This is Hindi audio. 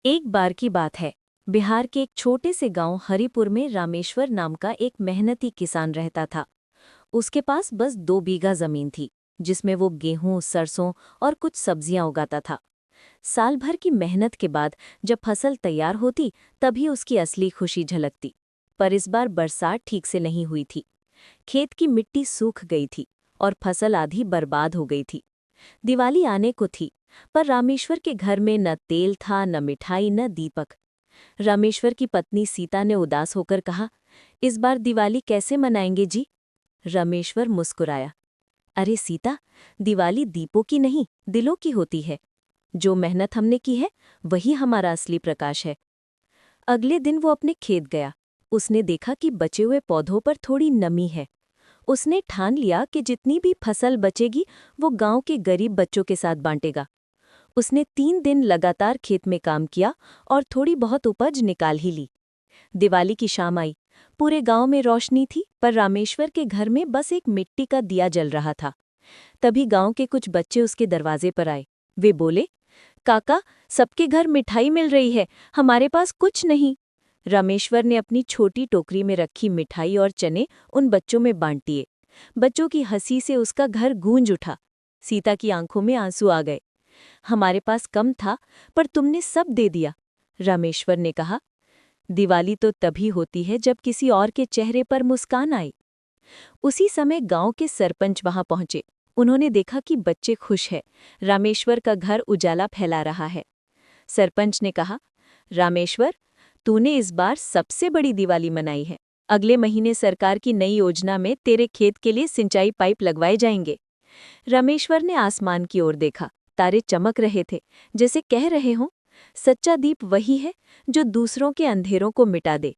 एक बार की बात है। बिहार के एक छोटे से गांव हरिपुर में रामेश्वर नाम का एक मेहनती किसान रहता था। उसके पास बस 2 बीघा जमीन थी, जिसमें वो गेहूं, सरसों और कुछ सब्जियां उगाता था। साल भर की मेहनत के बाद जब फसल तैयार होती, तभी उसकी असली खुशी झलकती। पर इस बार बरसात ठीक से नहीं हुई थी। खेत की मिट्टी सूख गई थी और फसल आधी बर्बाद हो गई थी। दिवाली आने को थी, पर रामेश्वर के घर में न तेल था, न मिठाई, न दीपक। रामेश्वर की पत्नी सीता ने उदास होकर कहा, इस बार दिवाली कैसे मनाएंगे जी? रामेश्वर मुस्कुराया। अरे सीता, दिवाली दीपों की नहीं, दिलों की होती है। जो मेहनत हमने की है, वही हमारा असली प्रकाश है। अगले दिन वो अपने खेत गया। उसने देखा कि बचे हुए पौधों पर थोड़ी नमी है। उसने ठान लिया कि जितनी भी फसल बचेगी, वो गांव के गरीब बच्चों के साथ बांटेगा। उसने 3 दिन लगातार खेत में काम किया और थोड़ी बहुत उपज निकाल ही ली। दिवाली की शाम आई। पूरे गांव में रोशनी थी, पर रामेश्वर के घर में बस एक मिट्टी का दिया जल रहा था। तभी गांव के कुछ बच्चे उसके दरवाजे पर आए। वे बोले, काका, सबके घर मिठाई मिल रही है, हमारे पास कुछ नहीं। रामेश्वर ने अपनी छोटी टोकरी में रखी मिठाई और चने उन बच्चों में बांट दिए। बच्चों की हंसी से उसका घर गूंज उठा। सीता की आंखों में आंसू आ गए। हमारे पास कम था, पर तुमने सब दे दिया। रामेश्वर ने कहा, दिवाली तो तभी होती है जब किसी और के चेहरे पर मुस्कान आए। उसी समय गांव के सरपंच वहां पहुंचे। उन्होंने देखा कि बच्चे खुश हैं, रामेश्वर का घर उजाला फैला रहा है। सरपंच ने कहा, रामेश्वर, तूने इस बार सबसे बड़ी दिवाली मनाई है। अगले महीने सरकार की नई योजना में तेरे खेत के लिए सिंचाई पाइप लगवाए जाएंगे। रामेश्वर ने आसमान की ओर देखा। तारे चमक रहे थे, जैसे कह रहे हों, सच्चा दीप वही है जो दूसरों के अंधेरों को मिटा दे।